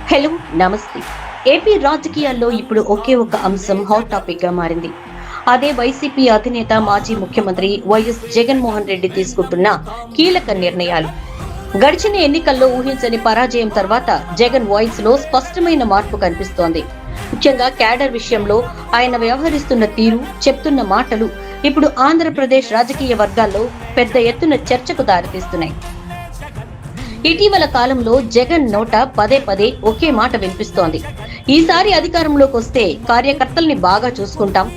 Hello, నమస్తే. AP రాజకీయాల్లో ఇప్పుడు ఒకే ఒక అంశం హాట్ టాపిక్ గా మారింది. అదే వైసీపీ అధినేత మాజీ ముఖ్యమంత్రి వైఎస్ జగన్మోహన్ రెడ్డి తీసుకుంటున్న కీలక నిర్ణయాలు. గడిచిన ఎన్నికల్లో ఊహించని పరాజయం తర్వాత జగన్ వాయిస్ లో స్పష్టమైన మార్పు కనిపిస్తోంది. ముఖ్యంగా క్యాడర్ విషయంలో ఆయన వ్యవహరిస్తున్న తీరు, చెప్తున్న మాటలు ఇప్పుడు ఆంధ్రప్రదేశ్ రాజకీయ వర్గాల్లో పెద్ద ఎత్తున చర్చకు దారితీస్తున్నాయి. ఇటీవల కాలంలో జగన్ నోట పదే పదే ఒకే మాట వినిపిస్తోంది. ఈసారి అధికారంలోకి వస్తే కార్యకర్తల్ని బాగా చూసుకుంటాం,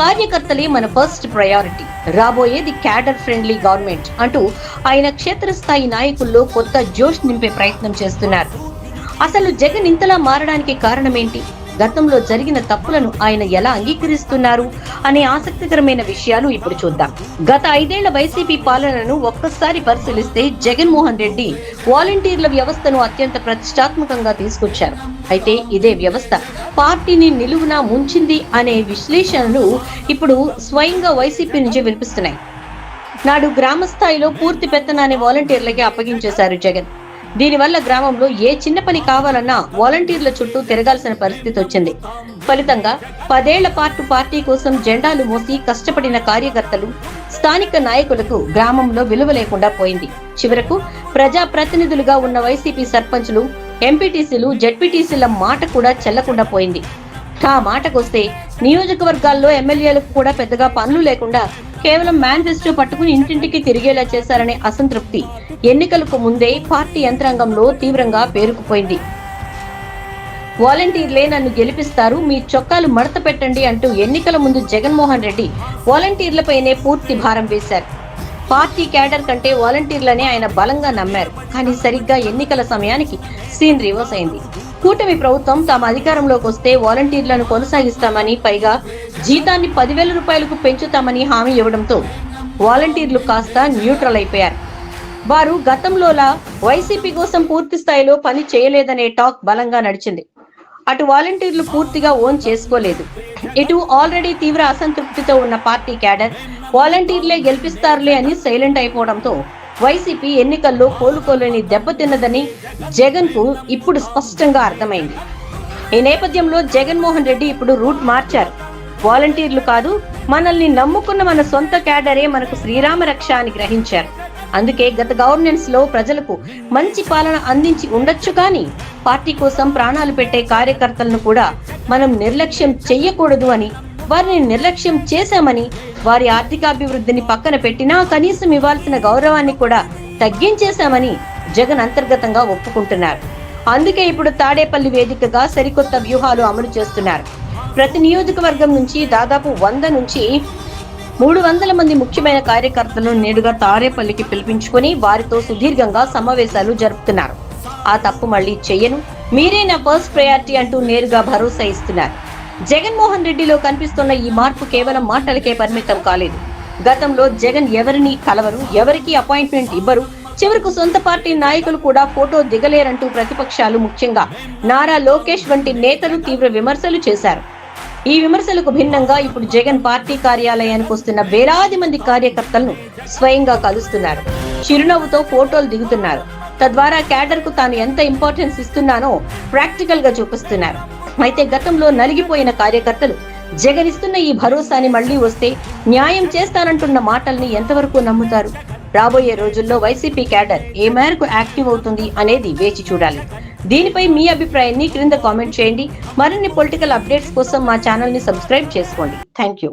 కార్యకర్తలే మన ఫస్ట్ ప్రయారిటీ, రాబోయేది క్యాడర్ ఫ్రెండ్లీ గవర్నమెంట్ అంటూ ఆయన క్షేత్రస్థాయి నాయకుల్లో కొత్త జోష్ నింపే ప్రయత్నం చేస్తున్నారు. అసలు జగన్ ఇంతలా మారడానికి కారణమేంటి? గతంలో జరిగిన తప్పులను ఆయన ఎలా అంగీకరిస్తున్నారు అనే ఆసక్తికరమైన విషయాలు ఇప్పుడు చూద్దాం. గత 5 ఏళ్ల వైసీపీ పాలనను ఒక్కసారి పరిశీలిస్తే జగన్మోహన్ రెడ్డి వాలంటీర్ల వ్యవస్థను అత్యంత ప్రతిష్టాత్మకంగా తీసుకొచ్చారు. అయితే ఇదే వ్యవస్థ పార్టీని నిలువునా ముంచింది అనే విశ్లేషణలు ఇప్పుడు స్వయంగా వైసీపీ నుంచి వినిపిస్తున్నాయి. నాడు గ్రామ స్థాయిలో పూర్తి పెత్తనాన్ని వాలంటీర్లకి అప్పగించేశారు జగన్. దీనివల్ల గ్రామంలో ఏ చిన్న పని కావాలన్నా వాలంటీర్ల చుట్టూ తిరగాల్సిన పరిస్థితి వచ్చింది. ఫలితంగా 10 ఏళ్ల పాటు పార్టీ కోసం జెండాలు మోసి కష్టపడిన కార్యకర్తలు, స్థానిక నాయకులకు గ్రామంలో విలువ లేకుండా పోయింది. చివరకు ప్రజా ప్రతినిధులుగా ఉన్న వైసీపీ సర్పంచులు, ఎంపీటీసీలు, జెడ్పీటీసీల మాట కూడా చెల్లకుండా పోయింది. ఆ మాటకొస్తే నియోజకవర్గాల్లో ఎమ్మెల్యేలకు కూడా పెద్దగా పనులు లేకుండా కేవలం మేనిఫెస్టో పట్టుకుని ఇంటింటికి తిరిగేలా చేశారనే అసంతృప్తి ఎన్నికలకు ముందే పార్టీ యంత్రాంగంలో తీవ్రంగా పేరుకుపోయింది. వాలంటీర్లే నన్ను గెలిపిస్తారు, మీ చొక్కాలు మడత పెట్టండి అంటూ ఎన్నికల ముందు జగన్మోహన్ రెడ్డి వాలంటీర్లపైనే పూర్తి భారం వేశారు. పార్టీ క్యాడర్ కంటే వాలంటీర్లనే ఆయన బలంగా నమ్మారు. కానీ సరిగ్గా ఎన్నికల సమయానికి సీన్ రివర్స్ అయింది. కూటమి ప్రభుత్వం తాము అధికారంలోకి వస్తే వాలంటీర్లను కొనసాగిస్తామని, పైగా జీతాన్ని 10,000 రూపాయలకు పెంచుతామని హామీ ఇవ్వడంతో వాలంటీర్లు కాస్త న్యూట్రల్ అయిపోయారు. వారు గతంలోలా వైసీపీ కోసం పూర్తి స్థాయిలో పని చేయలేదనే టాక్ బలంగా నడిచింది. అటు వాలంటీర్లు పూర్తిగా ఓన్ చేసుకోలేదు, ఇటు ఆల్రెడీ తీవ్ర అసంతృప్తితో ఉన్న పార్టీ క్యాడర్ వాలంటీర్లే గెలిపిస్తారులే అని సైలెంట్ అయిపోవడంతో వైసీపీ ఎన్నికల్లో కోలుకోలేని దెబ్బతిన్నదని జగన్ కు ఇప్పుడు స్పష్టంగా అర్థమైంది. ఈ నేపథ్యంలో జగన్మోహన్ రెడ్డి ఇప్పుడు రూట్ మార్చారు. వాలంటీర్లు కాదు, మనల్ని నమ్ముకున్న మన సొంత క్యాడరే మనకు శ్రీరామ రక్ష అని గ్రహించారు. అందుకే గత గవర్నెన్స్ లో ప్రజలకు మంచి పాలన అందించి ఉండొచ్చు, కానీ పార్టీ కోసం ప్రాణాలు పెట్టే కార్యకర్తలను కూడా మనం నిర్లక్ష్యం చెయ్యకూడదు అని, వారిని నిర్లక్ష్యం చేశామని, వారి ఆర్థికాభివృద్ధిని పక్కన పెట్టినా కనీసం ఇవ్వాల్సిన గౌరవాన్ని కూడా తగ్గించేశామని జగన్ అంతర్గతంగా ఒప్పుకుంటున్నారు. అందుకే ఇప్పుడు తాడేపల్లి వేదికగా సరికొత్త వ్యూహాలు అమలు చేస్తున్నారు. ప్రతి నియోజకవర్గం నుంచి దాదాపు 100 నుంచి 300 మంది ముఖ్యమైన కార్యకర్తలను నేరుగా తాడేపల్లికి పిలిపించుకుని వారితో సుదీర్ఘంగా సమావేశాలు జరుపుతున్నారు. ఆ తప్పు మళ్లీ చెయ్యను, మీరే నా ఫస్ట్ ప్రయారిటీ అంటూ నేరుగా భరోసా ఇస్తున్నారు. జగన్మోహన్ రెడ్డిలో కనిపిస్తున్న ఈ మార్పు కేవలం మాటలకే పరిమితం కాలేదు. గతంలో జగన్ ఎవరిని కలవరు, ఎవరికి అపాయింట్మెంట్ ఇవ్వరు, చివరకు సొంత పార్టీ నాయకులు కూడా ఫోటో దిగలేరంటూ ప్రతిపక్షాలు, ముఖ్యంగా నారా లోకేష్ వంటి నేతలు తీవ్ర విమర్శలు చేశారు. ఈ విమర్శలకు భిన్నంగా ఇప్పుడు జగన్ పార్టీ కార్యాలయానికి వస్తున్న వేలాది మంది కార్యకర్తలను స్వయంగా కలుస్తున్నారు, చిరునవ్వుతో ఫోటోలు దిగుతున్నారు. తద్వారా క్యాడర్ కు తాను ఎంత ఇంపార్టెన్స్ ఇస్తున్నానో ప్రాక్టికల్ గా చూపిస్తున్నారు. అయితే గతంలో నలిగిపోయిన కార్యకర్తలు జగన్ ఇస్తున్న ఈ భరోసాని మళ్లీ వస్తే న్యాయం చేస్తానంటున్న మాటల్ని ఎంతవరకు నమ్ముతారు? రాబోయే రోజుల్లో వైసీపీ క్యాడర్ ఏ మేరకు యాక్టివ్ అవుతుంది అనేది వేచి చూడాలి. దీనిపై మీ అభిప్రాయాన్ని క్రింద కామెంట్ చేయండి. మరిన్ని పొలిటికల్ అప్డేట్స్ కోసం మా ఛానల్ ని సబ్స్క్రైబ్ చేసుకోండి. Thank you.